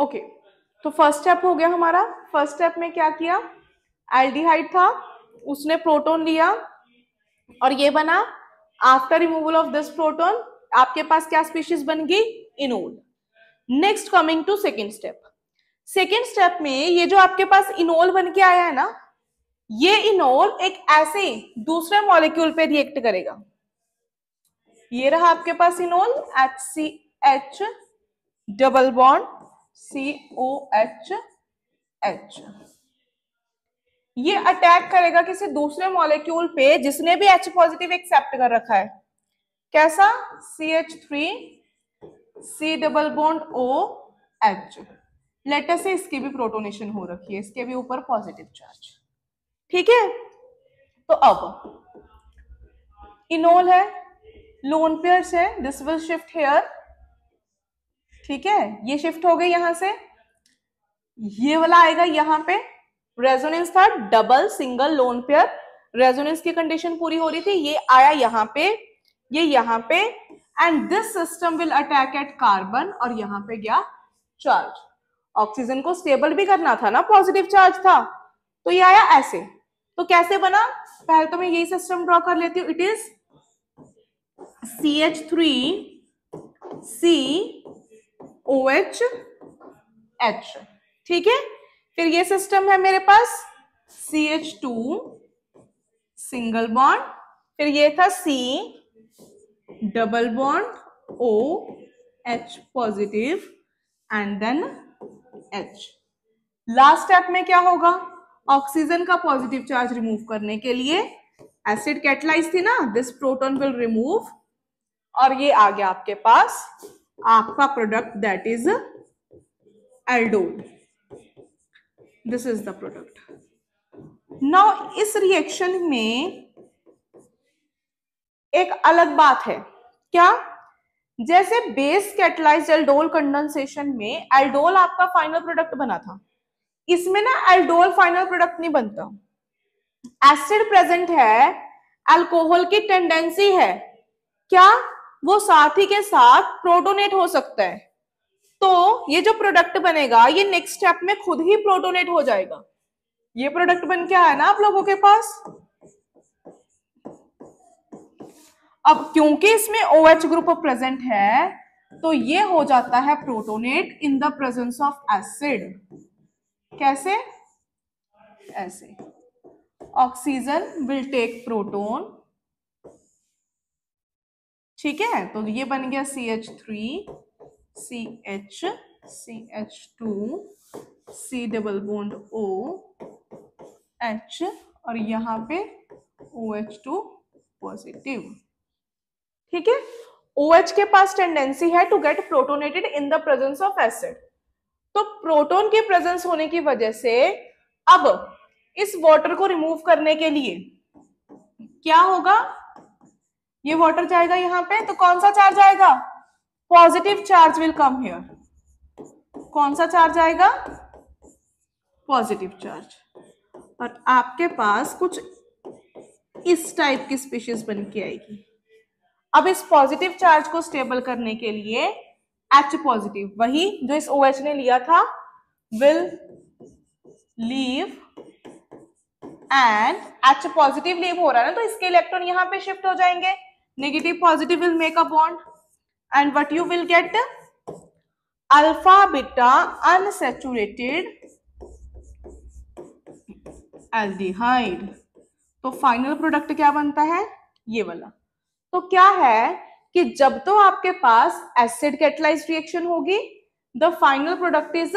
Okay, तो first step हो गया हमारा। फर्स्ट स्टेप में क्या किया, एल्डिहाइड था, उसने प्रोटोन लिया और ये बना। After removal of this proton आपके पास क्या स्पीशीज बन गई, enol. Next coming to second step. Second step में ये जो आपके पास इनोल बन के आया है ना, ये इनोल एक ऐसे दूसरे मॉलिक्यूल पे रिएक्ट करेगा। ये रहा आपके पास enol, HCH double bond COH H। ये अटैक करेगा किसी दूसरे मॉलिक्यूल पे जिसने भी H पॉजिटिव एक्सेप्ट कर रखा है। कैसा, CH3 C double bond OH। Later से इसकी भी प्रोटोनेशन हो रखी है, इसके भी ऊपर पॉजिटिव चार्ज। ठीक है, तो अब इनोल है, लोन पेयर्स है, दिस विल शिफ्ट हेयर। ठीक है, ये शिफ्ट हो गई यहां से, ये वाला आएगा यहां पे। रेजोनेंस था double single lone pair, resonance की कंडीशन पूरी हो रही थी, ये आया यहां पे, ये यहां पे, and this system will attack eight carbon और यहां पे गया चार्ज। ऑक्सीजन को स्टेबल भी करना था ना, पॉजिटिव चार्ज था, तो ये आया ऐसे। तो कैसे बना, पहले तो मैं यही सिस्टम ड्रॉ कर लेती हूँ। It is CH3 COH H। ठीक है, फिर ये सिस्टम है मेरे पास CH2 सिंगल बॉन्ड, फिर ये था C double bond OH positive and then H। Last step में क्या होगा, ऑक्सीजन का पॉजिटिव चार्ज रिमूव करने के लिए एसिड कैटलाइज थी ना, दिस प्रोटॉन विल रिमूव और ये आ गया आपके पास आपका product, that is aldol. This is the product. Now इस रिएक्शन में एक अलग बात है, क्या, जैसे बेस कैटलाइज्ड एल्डोल कंडेंसेशन में एल्डोल आपका फाइनल प्रोडक्ट बना था, इसमें ना एल्डोल फाइनल प्रोडक्ट नहीं बनता। एसिड प्रेजेंट है, अल्कोहल की टेंडेंसी है क्या, वो साथ ही के साथ प्रोटोनेट हो सकता है, तो ये जो प्रोडक्ट बनेगा ये नेक्स्ट स्टेप में खुद ही प्रोटोनेट हो जाएगा। ये प्रोडक्ट बन के आया ना आप लोगों के पास। अब क्योंकि इसमें OH ग्रुप प्रेजेंट है तो ये हो जाता है protonate in the presence of acid. कैसे, ऐसे, ऑक्सीजन विल टेक प्रोटोन। ठीक है, तो ये बन गया CH3 CH CH2 C double bond OH और यहां पे OH2 पॉजिटिव। ठीक है, OH के पास टेंडेंसी है to get protonated in the presence of acid, तो प्रोटोन की प्रेजेंस होने की वजह से अब इस वाटर को रिमूव करने के लिए क्या होगा, ये वाटर जाएगा यहां पे, तो कौन सा चार्ज आएगा, positive charge will come here. कौन सा चार्ज आएगा, पॉजिटिव चार्ज, और आपके पास कुछ इस टाइप की स्पीशीज बन के आएगी। अब इस पॉजिटिव चार्ज को स्टेबल करने के लिए H पॉजिटिव, वही जो इस OH ने लिया था, will leave and H positive leave हो रहा है ना, तो इसके इलेक्ट्रॉन यहां पे शिफ्ट हो जाएंगे, negative positive will make a bond and what you will get, alpha beta unsaturated aldehyde. तो फाइनल प्रोडक्ट क्या बनता है, ये वाला। तो क्या है कि जब तो आपके पास एसिड कैटलाइज्ड रिएक्शन होगी, the final product is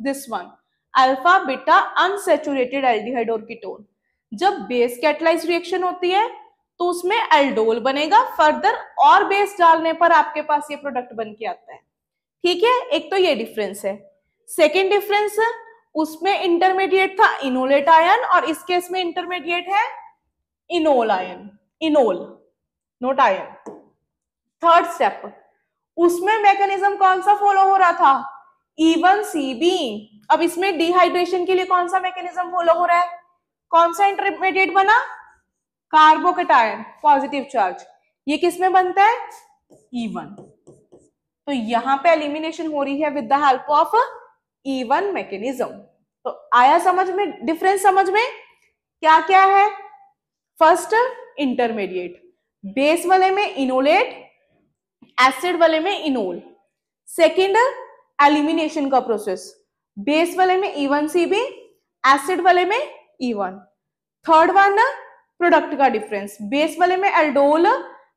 this one, alpha beta unsaturated aldehyde और कीटोन। जब बेस कैटलाइज्ड रिएक्शन होती है तो उसमें एल्डोल बनेगा, फर्दर और बेस डालने पर आपके पास ये प्रोडक्ट बन के आता है। ठीक है, एक तो ये डिफरेंस है। सेकेंड डिफरेंस, उसमें इंटरमीडिएट था इनोलेट आयन और इस केस में इंटरमीडिएट है enol ion, enol note ion. Third step, उसमें मैकेनिज्म कौन सा फॉलो हो रहा था, E1CB। अब इसमें डिहाइड्रेशन के लिए कौन सा मैकेनिज्म फॉलो हो रहा है, कौन सा इंटरमीडिएट बना, कार्बोकेटायन पॉजिटिव चार्ज, ये किस में बनता है, E1। तो यहां पे एलिमिनेशन हो रही है with the help of E1 mechanism. तो आया समझ में डिफरेंस? समझ में क्या क्या है? फर्स्ट इंटरमीडिएट, बेस वाले में इनोलेट, एसिड वाले में इनोल। सेकेंड एलिमिनेशन का प्रोसेस, बेस वाले में E1CB, एसिड वाले में E1। थर्ड वन प्रोडक्ट का डिफरेंस, बेस वाले में एल्डोल,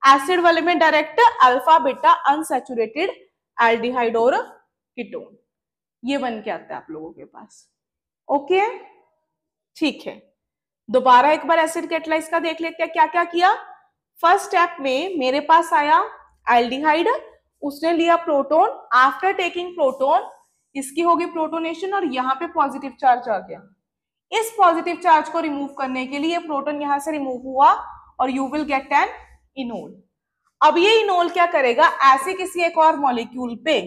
एसिड वाले में direct alpha beta unsaturated aldehyde और कीटोन। ये बन के आता है आप लोगों के पास। ओके ठीक है, दोबारा एक बार एसिड कैटालाइज का देख लेते हैं क्या क्या किया। फर्स्ट स्टेप में मेरे पास आया एल्डिहाइड, उसने लिया प्रोटोन, आफ्टर टेकिंग प्रोटोन इसकी होगी प्रोटोनेशन और यहाँ पे पॉजिटिव चार्ज आ गया। इस पॉजिटिव चार्ज को रिमूव करने के लिए प्रोटोन यहां से रिमूव हुआ और you will get an enol. अब ये इनोल क्या करेगा, ऐसे किसी एक और मॉलिक्यूल पे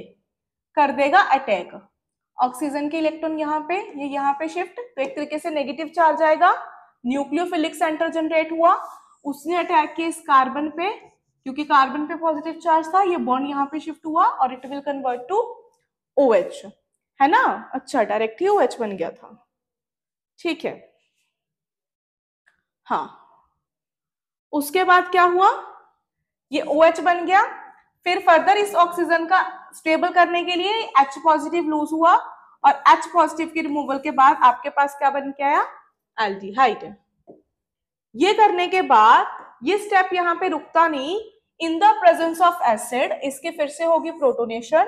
कर देगा अटैक। ऑक्सीजन के इलेक्ट्रॉन यहाँ पे, ये यहाँ पे शिफ्ट, तो एक तरीके से नेगेटिव चार्ज आएगा, न्यूक्लियोफिलिक सेंटर जनरेट हुआ, उसने अटैक किया इस कार्बन पे, क्योंकि कार्बन पे पॉजिटिव चार्ज था, ये बॉन्ड यहाँ पे शिफ्ट हुआ और it will convert to OH, है ना। अच्छा, डायरेक्ट ही OH बन गया था, ठीक है। हाँ, उसके बाद क्या हुआ, ये OH बन गया। फिर फर्दर इस ऑक्सीजन का स्टेबल करने के लिए H पॉजिटिव लूज हुआ और H पॉजिटिव के रिमूवल के बाद आपके पास क्या बन के आया, एल्डिहाइड। ये करने के बाद ये स्टेप यहाँ पे रुकता नहीं, इन द प्रेजेंस ऑफ एसिड इसके फिर से होगी प्रोटोनेशन।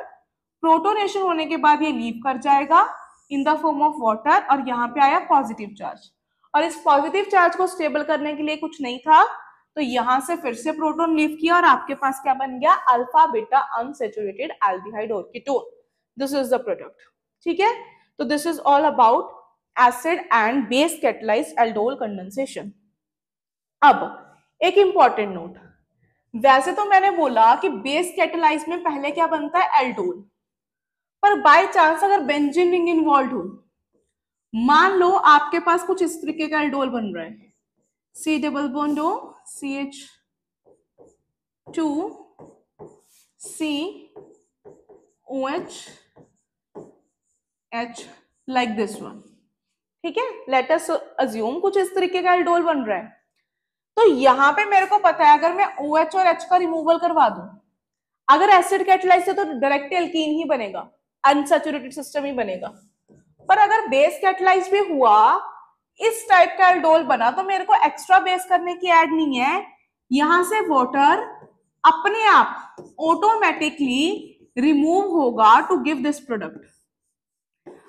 प्रोटोनेशन होने के बाद ये लीव कर जाएगा in the form of water और यहाँ पे आया पॉजिटिव चार्ज, और इस पॉजिटिव चार्ज को स्टेबल करने के लिए कुछ नहीं था, तो यहां से फिर से प्रोटोन लीव किया और आपके पास क्या बन गया, अल्फा बीटा अनसैचुरेटेड एल्डिहाइड और ketone. This is the product, ठीक है। तो this is all about acid and base catalysed aldol condensation. अब एक इंपॉर्टेंट नोट, वैसे तो मैंने बोला कि बेस कैटालाइज में पहले क्या बनता है, एल्डोल, पर बाय चांस अगर बेंजीन रिंग इन्वॉल्व हो, मान लो आपके पास कुछ इस तरीके का एल्डोल बन रहा है, C double bond O CH2 C OH H like this one, ठीक है। लेट अस अज्यूम कुछ इस तरीके का एल्डोल बन रहा है, तो यहां पे मेरे को पता है अगर मैं OH और H का रिमूवल करवा दूं, अगर एसिड कैटालाइज से तो डायरेक्ट एल्कीन ही बनेगा, अनसैचुरेटेड सिस्टम ही बनेगा, पर अगर बेस कैटालाइज भी हुआ, इस टाइप का एल्डोल बना, तो मेरे को एक्स्ट्रा बेस करने की ऐड नहीं है, यहां से वाटर अपने आप ऑटोमेटिकली रिमूव होगा टू गिव दिस प्रोडक्ट।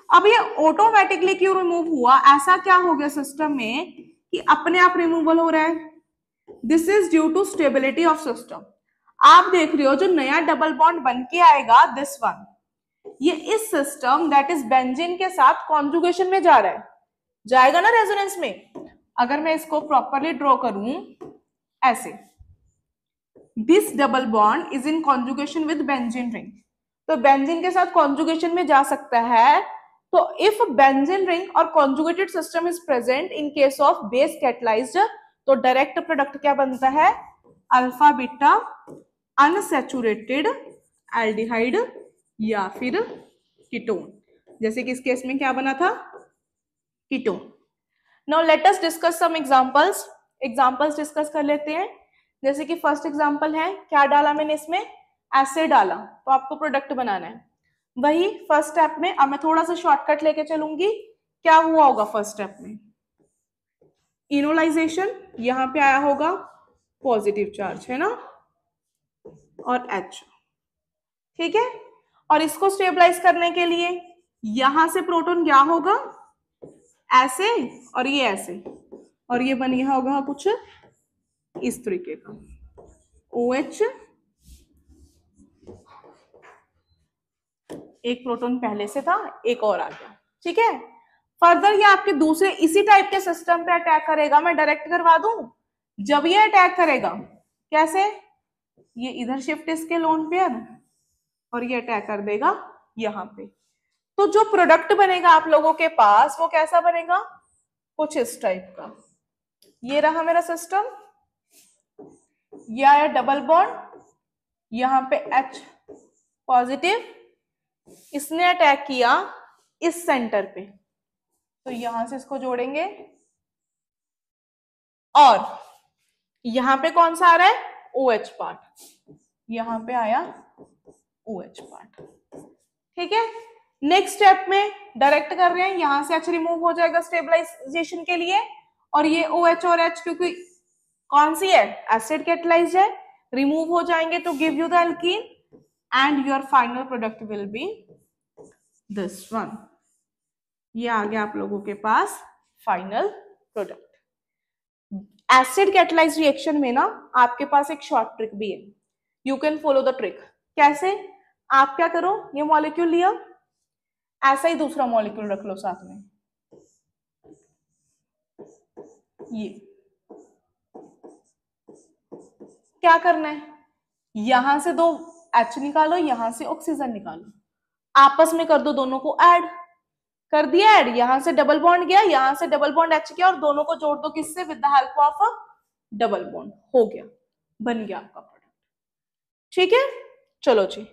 अब ये ऑटोमेटिकली क्यों रिमूव हुआ, ऐसा क्या हो गया सिस्टम में कि अपने आप रिमूवल हो रहा है, this is due to stability of system. आप देख रहे हो जो नया डबल बॉन्ड बन के आएगा दिस वन, ये इस सिस्टम दैट इज बेंजीन के साथ कॉन्जुगेशन में जा रहा है, जाएगा ना रेजोनेंस में। अगर मैं इसको प्रॉपरली ड्रॉ करूं ऐसे, this double bond is in conjugation with benzene ring, तो बेंजीन के साथ कॉन्जुगेशन में जा सकता है। तो इफ बेंजीन रिंग और conjugated system is present in case of base catalysed, तो डायरेक्ट प्रोडक्ट क्या बनता है, अल्फा बीटा अनसैचुरेटेड एल्डिहाइड या फिर कीटोन, जैसे कि इस केस में क्या बना था, ketone. Now let us discuss some examples, examples discuss कर लेते हैं। जैसे कि फर्स्ट एग्जांपल है, क्या डाला मैंने इसमें, एसिड डाला, तो आपको प्रोडक्ट बनाना है। वही फर्स्ट स्टेप में, अब मैं थोड़ा सा शॉर्टकट लेके चलूंगी, क्या हुआ होगा फर्स्ट स्टेप में, इनोलाइजेशन, यहां पे आया होगा पॉजिटिव चार्ज, है ना, और H, ठीक है। और इसको स्टेबलाइज करने के लिए यहां से प्रोटॉन क्या होगा, ऐसे और ये ऐसे, और ये बन गया होगा कुछ इस तरीके का OH, एक प्रोटॉन पहले से था, एक और आ गया, ठीक है। फर्दर ये आपके दूसरे इसी टाइप के सिस्टम पे अटैक करेगा, मैं डायरेक्ट करवा दूं, जब ये अटैक करेगा कैसे, ये इधर शिफ्ट इसके लोन पेयर और ये अटैक कर देगा यहां पे, तो जो प्रोडक्ट बनेगा आप लोगों के पास वो कैसा बनेगा, कुछ इस टाइप का। ये रहा मेरा सिस्टम, ये आया डबल बॉन्ड, यहां पे H पॉजिटिव, इसने अटैक किया इस सेंटर पे, तो यहां से इसको जोड़ेंगे और यहां पे कौन सा आ रहा है, OH पार्ट, यहां पे आया OH पार्ट। ठीक है, नेक्स्ट स्टेप में डायरेक्ट कर रहे हैं, यहां से H रिमूव हो जाएगा स्टेबलाइजेशन के लिए, और ये OH और H क्योंकि कौन सी है, एसिड कैटलाइज्ड है, रिमूव हो जाएंगे तो give you the alkene and your final product will be this one. ये आ गया आप लोगों के पास final product. Acid catalysed reaction में ना आपके पास एक शॉर्ट ट्रिक भी है, you can follow the trick. कैसे, आप क्या करो, ये मॉलिक्यूल लिया, ऐसा ही दूसरा मॉलिक्यूल रख लो साथ में, ये क्या करना है, यहां से दो H निकालो, यहां से ऑक्सीजन निकालो, आपस में कर दो दोनों को ऐड, कर दिया ऐड, यहां से डबल बॉन्ड गया, यहां से डबल बॉन्ड H किया, और दोनों को जोड़ दो किससे, with the help of double bond, हो गया, बन गया आपका प्रोडक्ट। ठीक है, चलो जी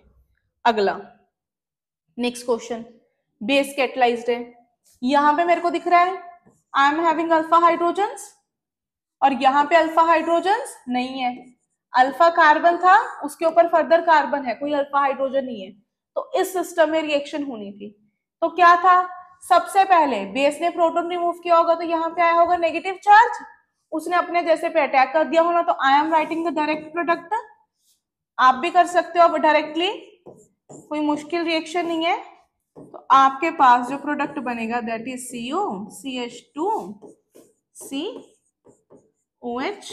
अगला नेक्स्ट क्वेश्चन, बेस कैटलाइज्ड है, यहां पे मेरे को दिख रहा है I am having alpha hydrogens, और यहां पे अल्फा हाइड्रोजन्स नहीं है, अल्फा कार्बन था, उसके ऊपर फर्दर कार्बन है, कोई अल्फा हाइड्रोजन नहीं है, तो इस सिस्टम में रिएक्शन होनी थी, तो क्या था, सबसे पहले बेस ने प्रोटॉन रिमूव किया होगा, तो यहाँ पे आया होगा नेगेटिव चार्ज, उसने अपने जैसे पे अटैक कर दिया होना, तो I am writing the direct product, आप भी कर सकते हो अब डायरेक्टली, कोई मुश्किल रिएक्शन नहीं है, तो आपके पास जो प्रोडक्ट बनेगा that is CO CH2 COH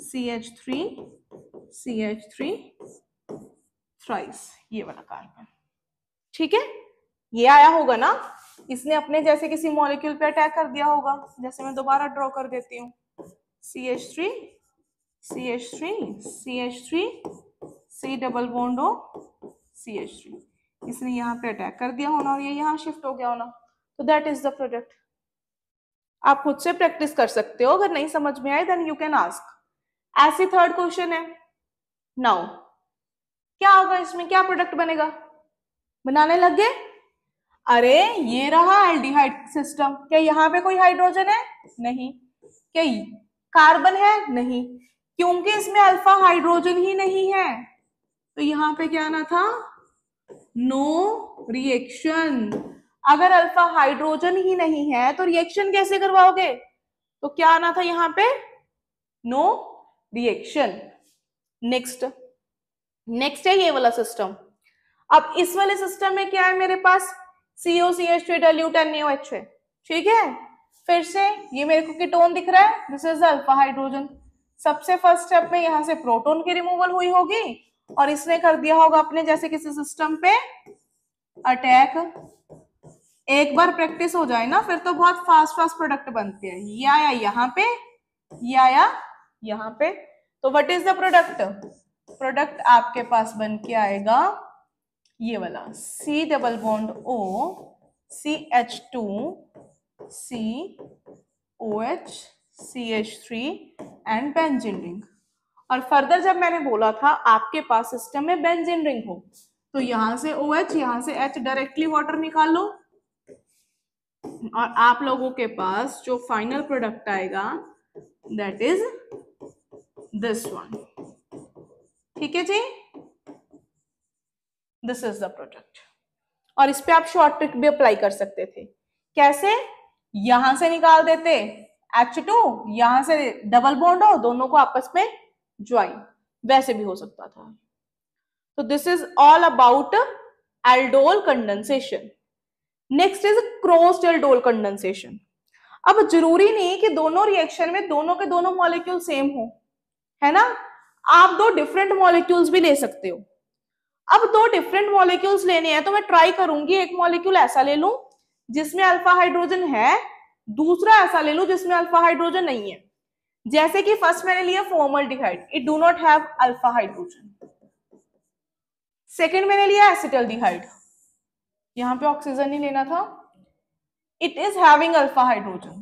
CH3 CH3 thrice, ये वाला कार्बन। ठीक है, ये आया होगा ना, इसने अपने जैसे किसी मॉलिक्यूल पे अटैक कर दिया होगा, जैसे मैं दोबारा ड्रॉ कर देती हूँ, CH3 CH3 CH3 C double bond O CH3, इसने यहाँ पे अटैक कर दिया होना और ये यहाँ शिफ्ट हो गया होना, तो दैट इज द प्रोडक्ट। आप खुद से प्रैक्टिस कर सकते हो, अगर नहीं समझ में आए देन यू कैन आस्क। ऐसे थर्ड क्वेश्चन है, नाउ क्या होगा इसमें, क्या प्रोडक्ट बनेगा, बनाने लग गए, अरे ये रहा एल्डिहाइड सिस्टम, क्या यहाँ पे कोई हाइड्रोजन है, नहीं, क्या कार्बन है, नहीं, क्योंकि इसमें अल्फा हाइड्रोजन ही नहीं है, तो यहाँ पे क्या आना था, नो रिएक्शन। अगर अल्फा हाइड्रोजन ही नहीं है तो रिएक्शन कैसे करवाओगे, तो क्या आना था यहाँ पे, नो रिएक्शन। नेक्स्ट है ये वाला सिस्टम, अब इस वाले सिस्टम में क्या है मेरे पास, COCH3 डाइल्यूट NaOH है, ठीक है, फिर से ये मेरे को कीटोन दिख रहा है, दिस इज अल्फा हाइड्रोजन, सबसे फर्स्ट स्टेप में यहां से प्रोटॉन की रिमूवल हुई होगी और इसने कर दिया होगा अपने जैसे किसी सिस्टम पे अटैक। एक बार प्रैक्टिस हो जाए ना फिर तो बहुत फास्ट प्रोडक्ट बनते हैं, ये आया यहाँ पे, ये आया यहाँ पे, तो what is the product, product आपके पास बन के आएगा ये वाला C double bond O CH2 COH CH3 and benzene ring. और फर्दर जब मैंने बोला था आपके पास सिस्टम में बेंजीन रिंग हो तो यहां से OH यहां से H डायरेक्टली वाटर निकाल लो और आप लोगों के पास जो फाइनल प्रोडक्ट आएगा दैट इज दिस वन। ठीक है जी, दिस इज द प्रोडक्ट। और इस पे आप शॉर्ट ट्रिक भी अप्लाई कर सकते थे, कैसे, यहां से निकाल देते H2, यहां से डबल बॉन्ड हो दोनों को आपस में ज्वाइन, वैसे भी हो सकता था। तो this is all about aldol condensation. Next is crossed aldol condensation. अब जरूरी नहीं कि दोनों रिएक्शन में दोनों के दोनों मॉलिक्यूल सेम हो, है ना, आप दो डिफरेंट मॉलिक्यूल्स भी ले सकते हो। अब दो डिफरेंट मॉलिक्यूल्स लेने हैं तो मैं ट्राई करूंगी एक मॉलिक्यूल ऐसा ले लूं जिसमें अल्फा हाइड्रोजन है, दूसरा ऐसा ले लूं जिसमें अल्फा हाइड्रोजन नहीं है। जैसे कि फर्स्ट मैंने लिया formaldehyde, it do not have alpha hydrogen. Second मैंने लिया एसिटल्डिहाइड, यहां पे ऑक्सीजन नहीं लेना था, it is having alpha hydrogen.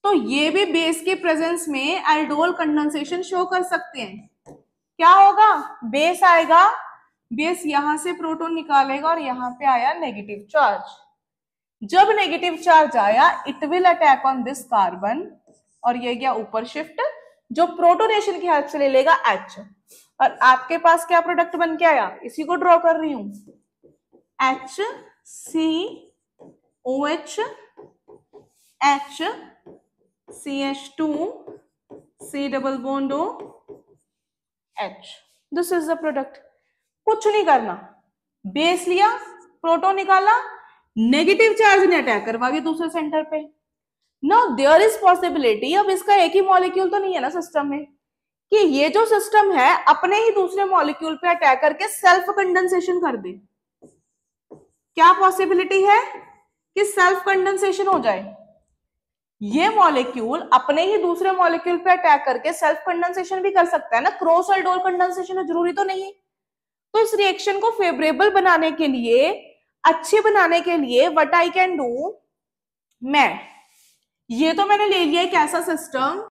तो ये भी बेस के प्रेजेंस में एल्डोल कंडेंसेशन शो कर सकते हैं। क्या होगा, बेस आएगा, बेस यहां से प्रोटॉन निकालेगा और यहां पे आया नेगेटिव चार्ज। जब नेगेटिव चार्ज आया it will attack on this carbon और ये गया ऊपर शिफ्ट, जो प्रोटोनेशन की हेल्प से ले लेगा H, और आपके पास क्या प्रोडक्ट बन के आया, इसी को ड्रॉ कर रही हूं, HCOH H CH2 C double bond O H। This is the product. कुछ नहीं करना, बेस लिया, प्रोटॉन निकाला, नेगेटिव चार्ज ने अटैक करवा दिया दूसरे सेंटर पे। नाउ देयर इज पॉसिबिलिटी, अब इसका एक ही मॉलिक्यूल तो नहीं है ना सिस्टम में, कि ये जो सिस्टम है अपने ही दूसरे मॉलिक्यूल पे अटैक करके सेल्फ कंडेंसेशन कर दे। क्या पॉसिबिलिटी है कि सेल्फ कंडेंसेशन हो जाए? ये मॉलिक्यूल अपने ही दूसरे मॉलिक्यूल पे अटैक करके सेल्फ कंडेंसेशन भी कर सकता है ना, क्रॉस और डोर कंडेंसेशन है, जरूरी तो नहीं। तो इस रिएक्शन को फेवरेबल बनाने के लिए, अच्छे बनाने के लिए व्हाट आई कैन डू, मैं ये तो मैंने ले लिया एक ऐसा सिस्टम